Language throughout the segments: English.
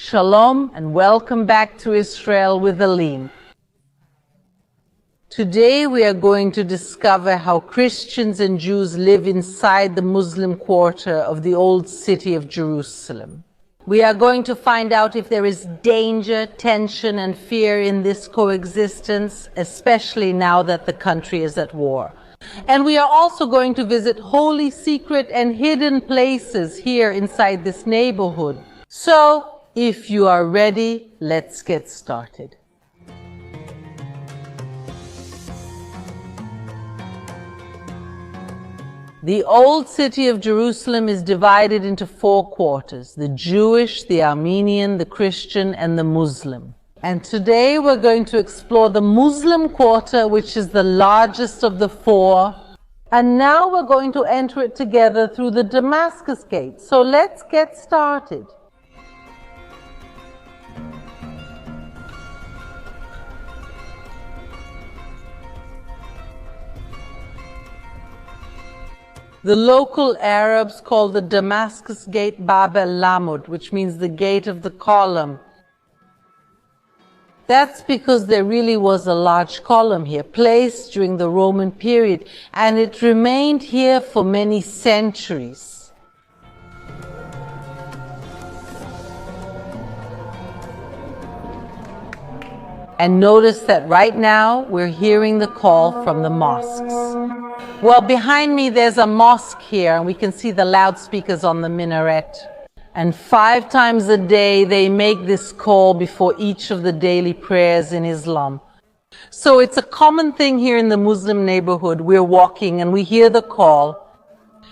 Shalom and welcome back to Israel with Aline. Today we are going to discover how Christians and Jews live inside the Muslim quarter of the old city of Jerusalem. We are going to find out if there is danger, tension, and fear in this coexistence, especially now that the country is at war. And we are also going to visit holy, secret, and hidden places here inside this neighborhood. So, if you are ready, let's get started. The old city of Jerusalem is divided into 4 quarters: the Jewish, the Armenian, the Christian, and the Muslim. And today we're going to explore the Muslim quarter, which is the largest of the 4. And now we're going to enter it together through the Damascus Gate. So let's get started. The local Arabs call the Damascus Gate Bab el-Lamud, which means the gate of the column. That's because there really was a large column here, placed during the Roman period, and it remained here for many centuries. And notice that right now we're hearing the call from the mosques. Well, behind me there's a mosque here, and we can see the loudspeakers on the minaret. And 5 times a day they make this call before each of the daily prayers in Islam. So it's a common thing here in the Muslim neighborhood. We're walking and we hear the call.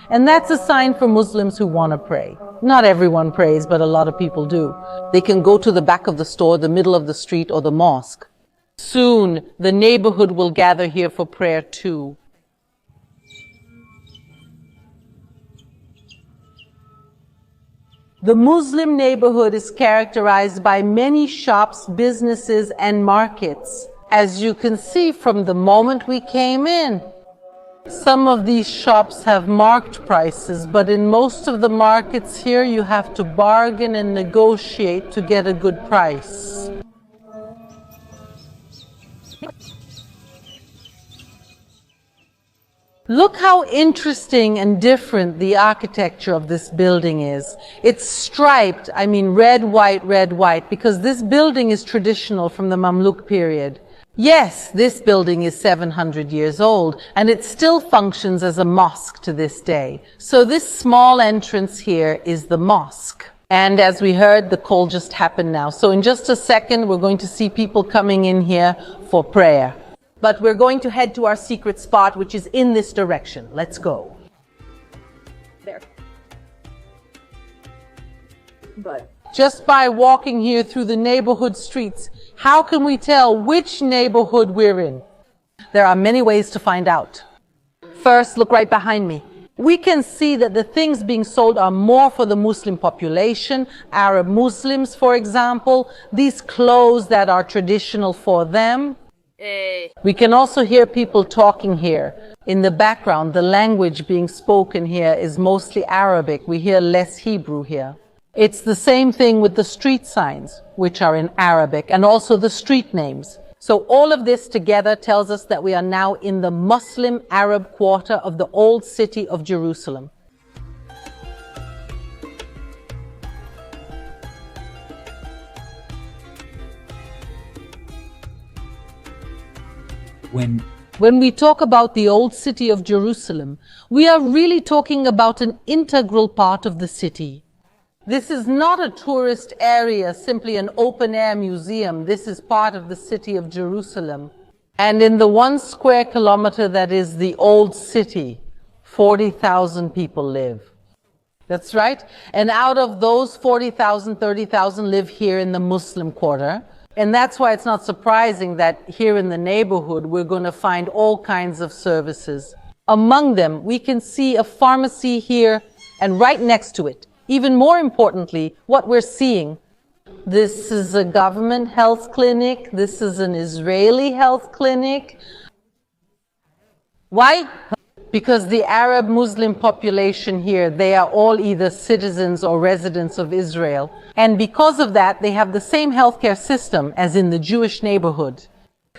And that's a sign for Muslims who want to pray. Not everyone prays, but a lot of people do. They can go to the back of the store, the middle of the street, or the mosque. Soon the neighborhood will gather here for prayer too. The Muslim neighborhood is characterized by many shops, businesses, and markets, as you can see from the moment we came in. Some of these shops have marked prices, but in most of the markets here you have to bargain and negotiate to get a good price. Look how interesting and different the architecture of this building is. It's striped, I mean red, white, because this building is traditional from the Mamluk period. Yes, this building is 700 years old, and it still functions as a mosque to this day. So this small entrance here is the mosque. And as we heard, the call just happened now. So in just a second, we're going to see people coming in here for prayer. But we're going to head to our secret spot, which is in this direction. Let's go. There. But just by walking here through the neighborhood streets, how can we tell which neighborhood we're in? There are many ways to find out. First, look right behind me. We can see that the things being sold are more for the Muslim population, Arab Muslims, for example, these clothes that are traditional for them. We can also hear people talking here. In the background, the language being spoken here is mostly Arabic. We hear less Hebrew here. It's the same thing with the street signs, which are in Arabic, and also the street names. So all of this together tells us that we are now in the Muslim Arab quarter of the old city of Jerusalem. When we talk about the old city of Jerusalem, we are really talking about an integral part of the city. This is not a tourist area, simply an open-air museum. This is part of the city of Jerusalem. And in the 1 square kilometer that is the old city, 40,000 people live. That's right. And out of those 40,000, 30,000 live here in the Muslim quarter. And that's why it's not surprising that here in the neighborhood, we're going to find all kinds of services. Among them, we can see a pharmacy here and right next to it. Even more importantly, what we're seeing, this is a government health clinic. This is an Israeli health clinic. Why? because the Arab Muslim population here, they are all either citizens or residents of Israel. And because of that, they have the same healthcare system as in the Jewish neighborhood.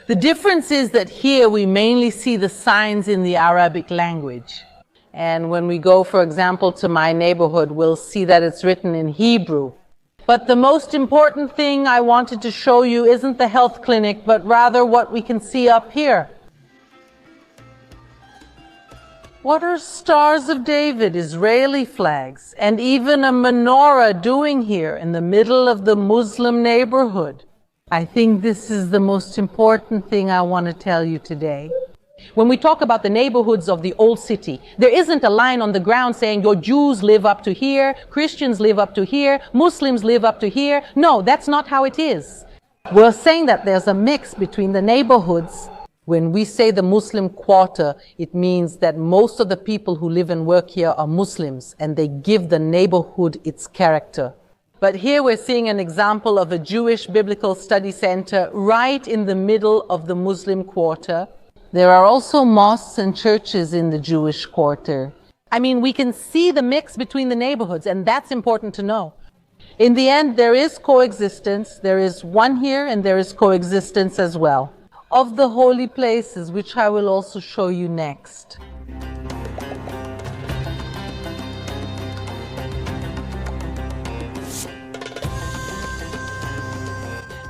The difference is that here we mainly see the signs in the Arabic language. And when we go, for example, to my neighborhood, we'll see that it's written in Hebrew. But the most important thing I wanted to show you isn't the health clinic, but rather what we can see up here. What are Stars of David, Israeli flags, and even a menorah doing here in the middle of the Muslim neighborhood? I think this is the most important thing I want to tell you today. When we talk about the neighborhoods of the old city, there isn't a line on the ground saying your Jews live up to here, Christians live up to here, Muslims live up to here. No, that's not how it is. We're saying that there's a mix between the neighborhoods. When we say the Muslim quarter, it means that most of the people who live and work here are Muslims, and they give the neighborhood its character. But here we're seeing an example of a Jewish Biblical Study Center right in the middle of the Muslim quarter. There are also mosques and churches in the Jewish quarter. I mean, we can see the mix between the neighborhoods, and that's important to know. In the end, there is coexistence. There is one here, and there is coexistence as well. Of the holy places, which I will also show you next.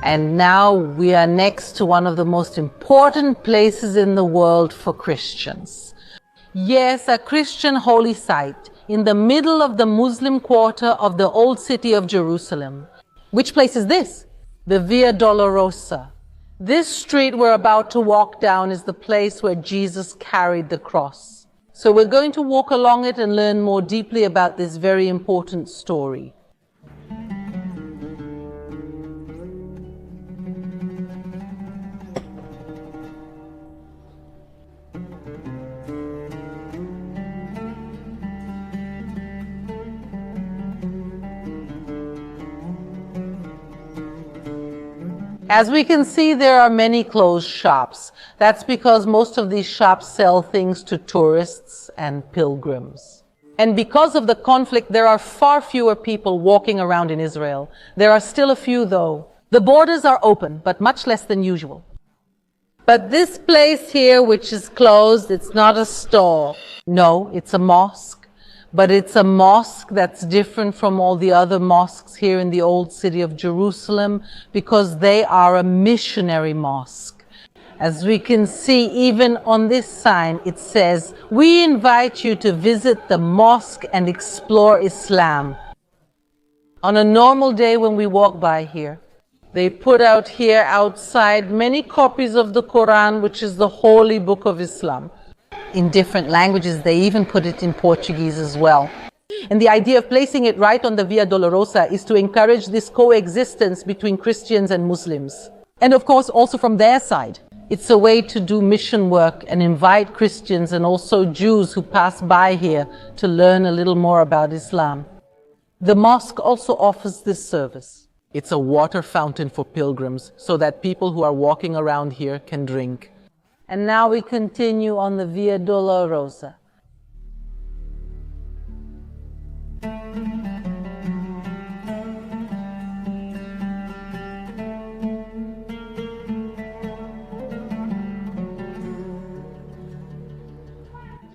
And now we are next to one of the most important places in the world for Christians. Yes, a Christian holy site in the middle of the Muslim quarter of the old city of Jerusalem. Which place is this? The Via Dolorosa. This street we're about to walk down is the place where Jesus carried the cross. So we're going to walk along it and learn more deeply about this very important story. As we can see, there are many closed shops. That's because most of these shops sell things to tourists and pilgrims. And because of the conflict, there are far fewer people walking around in Israel. There are still a few, though. The borders are open, but much less than usual. But this place here, which is closed, it's not a store. No, it's a mosque. But it's a mosque that's different from all the other mosques here in the old city of Jerusalem because they are a missionary mosque. As we can see, even on this sign, it says, "We invite you to visit the mosque and explore Islam." On a normal day when we walk by here, they put out here outside many copies of the Quran, which is the holy book of Islam. In different languages, they even put it in Portuguese as well. And the idea of placing it right on the Via Dolorosa is to encourage this coexistence between Christians and Muslims. And of course, also from their side. It's a way to do mission work and invite Christians and also Jews who pass by here to learn a little more about Islam. The mosque also offers this service. It's a water fountain for pilgrims so that people who are walking around here can drink. And now we continue on the Via Dolorosa.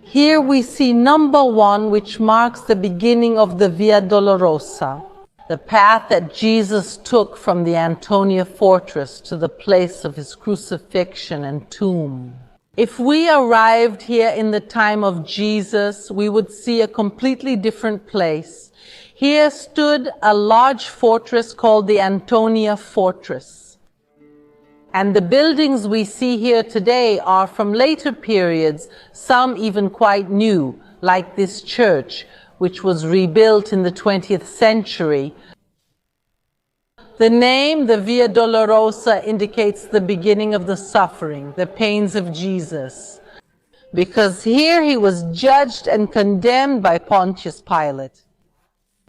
Here we see number 1, which marks the beginning of the Via Dolorosa, the path that Jesus took from the Antonia fortress to the place of his crucifixion and tomb. If we arrived here in the time of Jesus, we would see a completely different place. Here stood a large fortress called the Antonia Fortress. And the buildings we see here today are from later periods, some even quite new, like this church, which was rebuilt in the 20th century. The name, the Via Dolorosa, indicates the beginning of the suffering, the pains of Jesus. Because here he was judged and condemned by Pontius Pilate.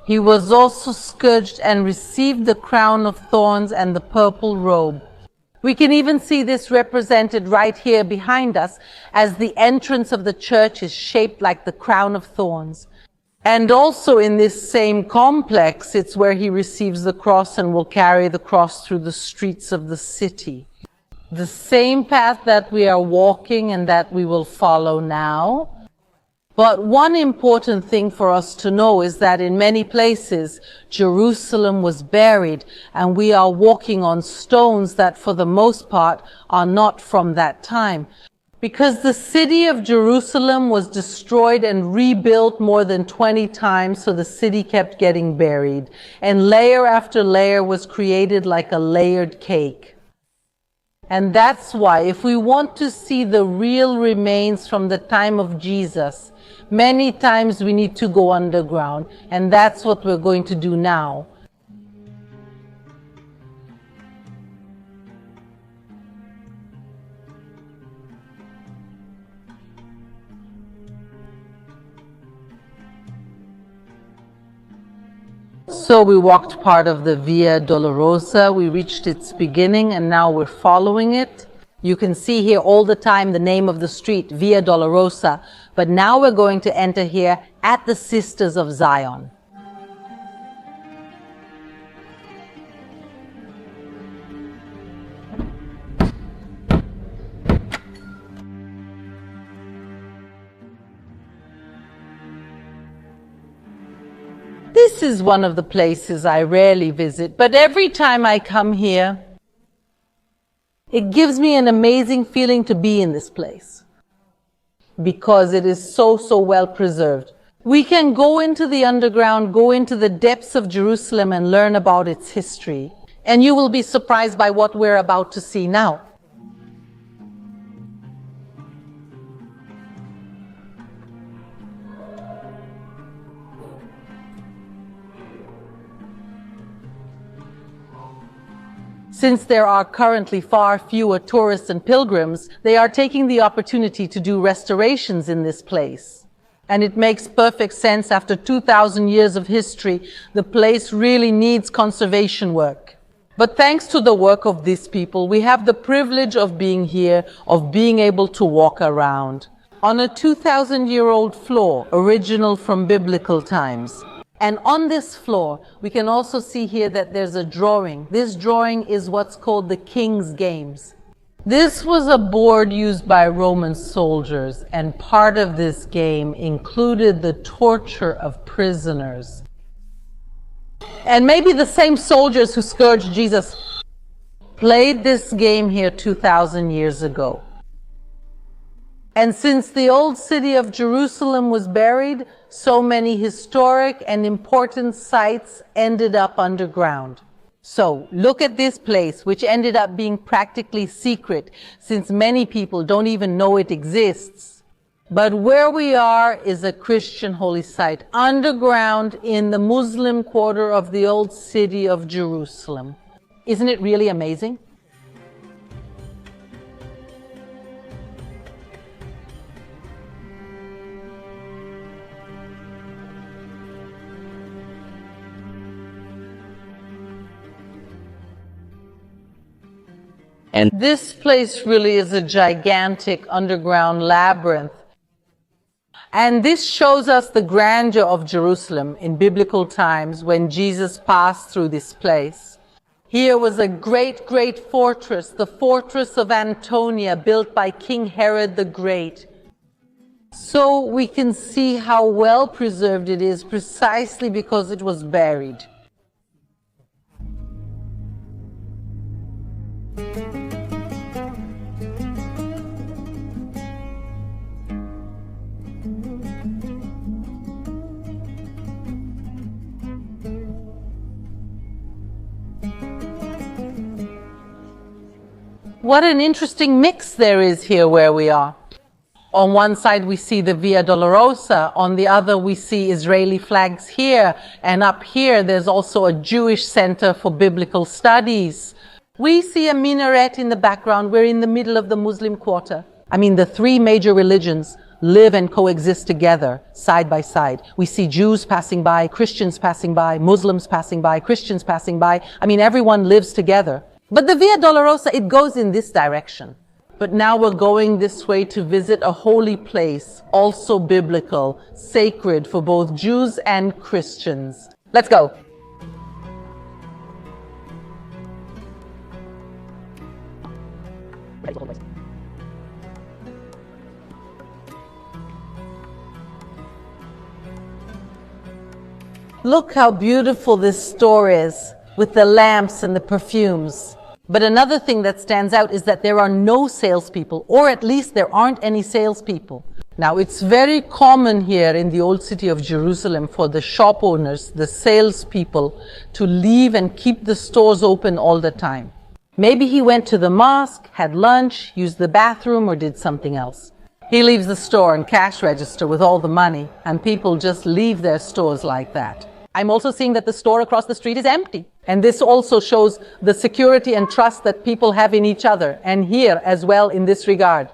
He was also scourged and received the crown of thorns and the purple robe. We can even see this represented right here behind us, as the entrance of the church is shaped like the crown of thorns. And also in this same complex, it's where he receives the cross and will carry the cross through the streets of the city. The same path that we are walking and that we will follow now. But one important thing for us to know is that in many places, Jerusalem was buried, and we are walking on stones that for the most part are not from that time. Because the city of Jerusalem was destroyed and rebuilt more than 20 times, so the city kept getting buried. And layer after layer was created like a layered cake. And that's why, if we want to see the real remains from the time of Jesus, many times we need to go underground, and that's what we're going to do now. So we walked part of the Via Dolorosa, we reached its beginning, and now we're following it. You can see here all the time the name of the street, Via Dolorosa, but now we're going to enter here at the Sisters of Zion. This is one of the places I rarely visit, but every time I come here, it gives me an amazing feeling to be in this place because it is so well preserved. We can go into the underground, go into the depths of Jerusalem and learn about its history. And you will be surprised by what we're about to see now. Since there are currently far fewer tourists and pilgrims, they are taking the opportunity to do restorations in this place. And it makes perfect sense. After 2,000 years of history, the place really needs conservation work. But thanks to the work of these people, we have the privilege of being here, of being able to walk around on a 2,000-year-old floor, original from biblical times. And on this floor, we can also see here that there's a drawing. This drawing is what's called the King's Games. This was a board used by Roman soldiers, and part of this game included the torture of prisoners. And maybe the same soldiers who scourged Jesus played this game here 2,000 years ago. And since the old city of Jerusalem was buried, so many historic and important sites ended up underground. So look at this place, which ended up being practically secret, since many people don't even know it exists. But where we are is a Christian holy site, underground in the Muslim quarter of the old city of Jerusalem. Isn't it really amazing? And this place really is a gigantic underground labyrinth. And this shows us the grandeur of Jerusalem in biblical times when Jesus passed through this place. Here was a great fortress, the fortress of Antonia, built by King Herod the Great. So we can see how well preserved it is precisely because it was buried. What an interesting mix there is here where we are. On one side we see the Via Dolorosa, on the other we see Israeli flags here, and up here there's also a Jewish center for biblical studies. We see a minaret in the background. We're in the middle of the Muslim quarter. I mean, the three major religions live and coexist together, side by side. We see Jews passing by, Christians passing by, Muslims passing by, Christians passing by. I mean, everyone lives together. But the Via Dolorosa, it goes in this direction. But now we're going this way to visit a holy place, also biblical, sacred for both Jews and Christians. Let's go. Look how beautiful this store is, with the lamps and the perfumes. But another thing that stands out is that there are no salespeople, or at least there aren't any salespeople. Now, it's very common here in the old city of Jerusalem for the shop owners, the salespeople, to leave and keep the stores open all the time. Maybe he went to the mosque, had lunch, used the bathroom, or did something else. He leaves the store and cash register with all the money, and people just leave their stores like that. I'm also seeing that the store across the street is empty. And this also shows the security and trust that people have in each other, and here as well in this regard.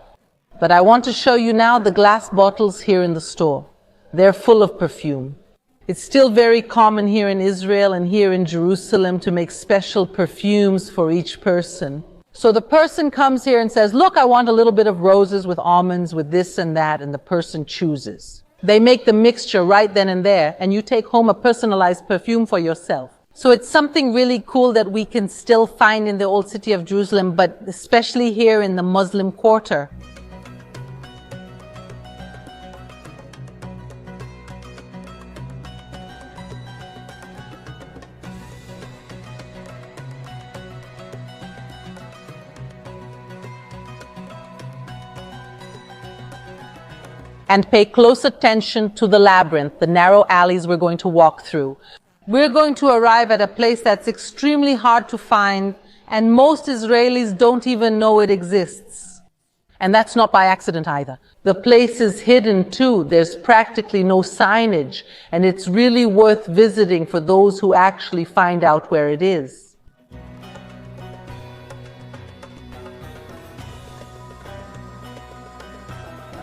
But I want to show you now the glass bottles here in the store. They're full of perfume. It's still very common here in Israel and here in Jerusalem to make special perfumes for each person. So the person comes here and says, look, I want a little bit of roses with almonds, with this and that, and the person chooses. They make the mixture right then and there, and you take home a personalized perfume for yourself. So it's something really cool that we can still find in the old city of Jerusalem, but especially here in the Muslim quarter. And pay close attention to the labyrinth, the narrow alleys we're going to walk through. We're going to arrive at a place that's extremely hard to find, and most Israelis don't even know it exists. And that's not by accident either. The place is hidden too. There's practically no signage, and it's really worth visiting for those who actually find out where it is.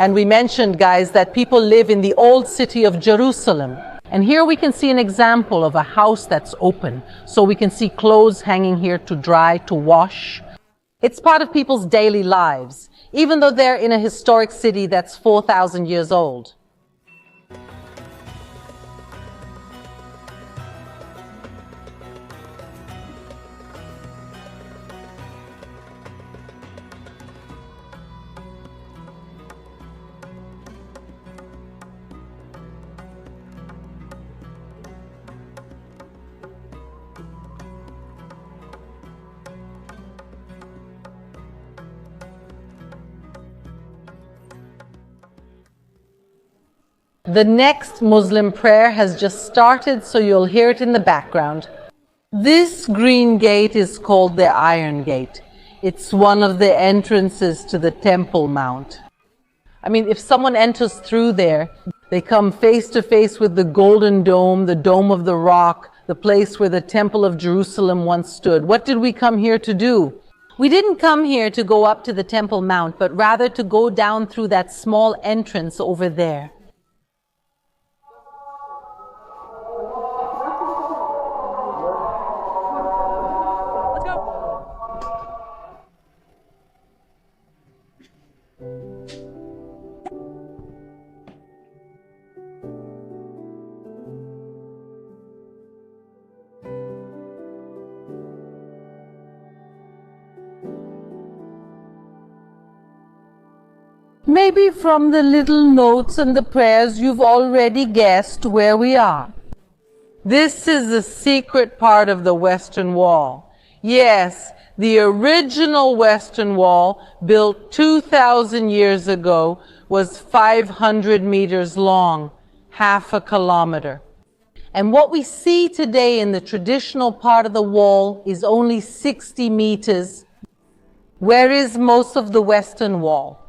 And we mentioned, guys, that people live in the old city of Jerusalem. And here we can see an example of a house that's open. So we can see clothes hanging here to dry, to wash. It's part of people's daily lives, even though they're in a historic city that's 4,000 years old. The next Muslim prayer has just started, so you'll hear it in the background. This green gate is called the Iron Gate. It's one of the entrances to the Temple Mount. I mean, if someone enters through there, they come face to face with the Golden Dome, the Dome of the Rock, the place where the Temple of Jerusalem once stood. What did we come here to do? We didn't come here to go up to the Temple Mount, but rather to go down through that small entrance over there. Maybe from the little notes and the prayers you've already guessed where we are. This is the secret part of the Western Wall. Yes, the original Western Wall, built 2,000 years ago, was 500 meters long, half a kilometer. And what we see today in the traditional part of the wall is only 60 meters. Where is most of the Western Wall?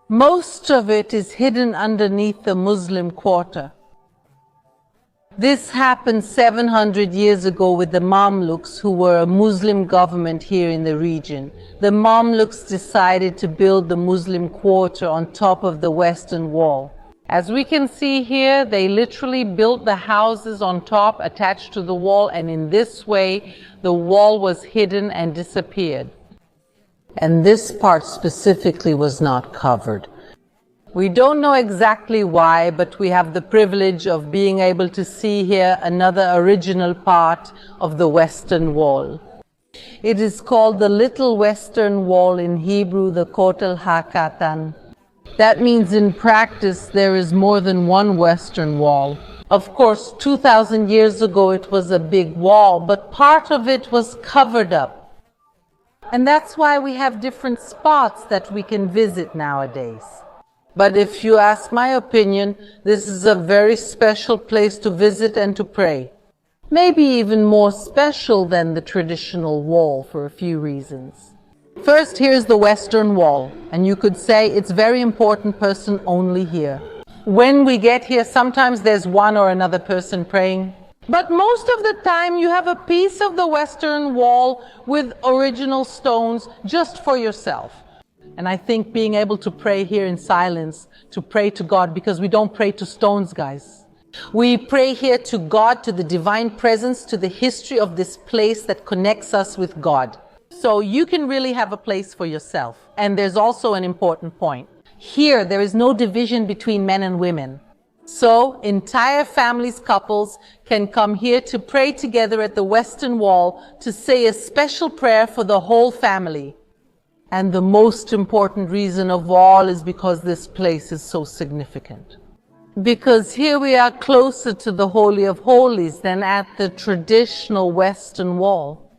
Most of it is hidden underneath the Muslim quarter. This happened 700 years ago with the Mamluks, who were a Muslim government here in the region. The Mamluks decided to build the Muslim quarter on top of the Western Wall. As we can see here, they literally built the houses on top attached to the wall, and in this way the wall was hidden and disappeared. And this part specifically was not covered. We don't know exactly why, but we have the privilege of being able to see here another original part of the Western Wall. It is called the Little Western Wall, in Hebrew, the Kotel HaKatan. That means in practice there is more than one Western Wall. Of course, 2,000 years ago it was a big wall, but part of it was covered up. And that's why we have different spots that we can visit nowadays. But if you ask my opinion, this is a very special place to visit and to pray. Maybe even more special than the traditional wall for a few reasons. First, here's the Western Wall, and you could say it's very important person only here. When we get here, sometimes there's one or another person praying, but most of the time you have a piece of the Western Wall with original stones just for yourself. And I think being able to pray here in silence, to pray to God, because we don't pray to stones, guys. We pray here to God, to the divine presence, to the history of this place that connects us with God. So you can really have a place for yourself. And there's also an important point. Here, there is no division between men and women. So entire families, couples can come here to pray together at the Western Wall to say a special prayer for the whole family. And the most important reason of all is because this place is so significant. Because here we are closer to the Holy of Holies than at the traditional Western Wall.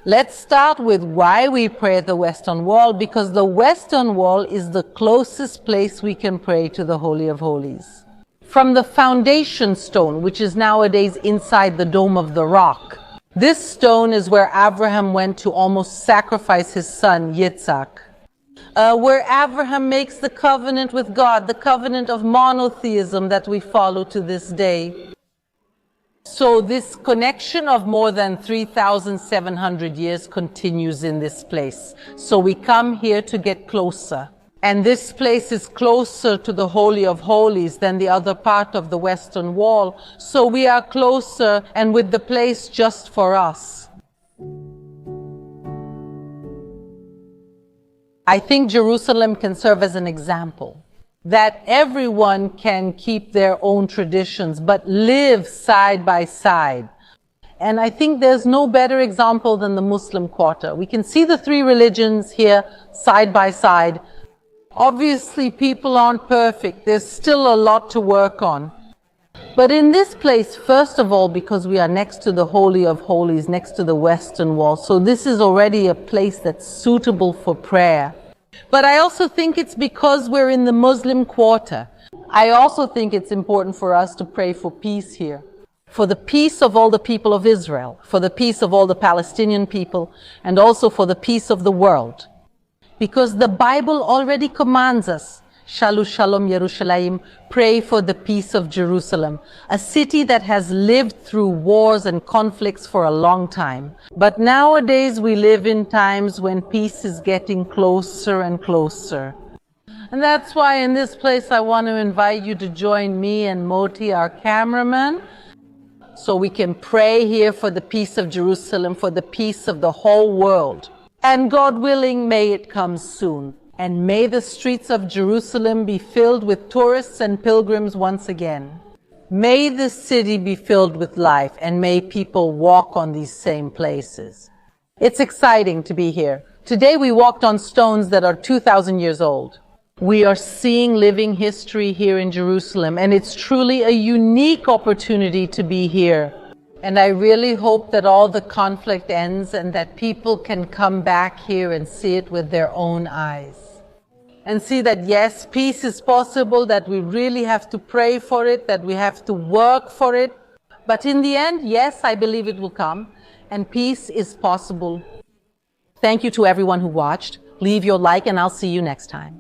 Let's start with why we pray at the Western Wall, because the Western Wall is the closest place we can pray to the Holy of Holies. From the foundation stone, which is nowadays inside the Dome of the Rock, this stone is where Abraham went to almost sacrifice his son, Yitzhak. Where Abraham makes the covenant with God, the covenant of monotheism that we follow to this day. So this connection of more than 3,700 years continues in this place. So we come here to get closer. And this place is closer to the Holy of Holies than the other part of the Western Wall. So we are closer and with the place just for us. I think Jerusalem can serve as an example that everyone can keep their own traditions but live side by side. And I think there's no better example than the Muslim Quarter. We can see the three religions here side by side. Obviously, people aren't perfect. There's still a lot to work on. But in this place, first of all, because we are next to the Holy of Holies, next to the Western Wall, so this is already a place that's suitable for prayer. But I also think it's because we're in the Muslim Quarter. I also think it's important for us to pray for peace here. For the peace of all the people of Israel, for the peace of all the Palestinian people, and also for the peace of the world. Because the Bible already commands us, Shalu Shalom Yerushalayim, pray for the peace of Jerusalem, a city that has lived through wars and conflicts for a long time. But nowadays we live in times when peace is getting closer and closer. And that's why in this place I want to invite you to join me and Moti, our cameraman, so we can pray here for the peace of Jerusalem, for the peace of the whole world. And God willing, may it come soon. And may the streets of Jerusalem be filled with tourists and pilgrims once again. May the city be filled with life, and may people walk on these same places. It's exciting to be here. Today we walked on stones that are 2,000 years old. We are seeing living history here in Jerusalem, and it's truly a unique opportunity to be here. And I really hope that all the conflict ends and that people can come back here and see it with their own eyes. And see that yes, peace is possible, that we really have to pray for it, that we have to work for it. But in the end, yes, I believe it will come, and peace is possible. Thank you to everyone who watched. Leave your like and I'll see you next time.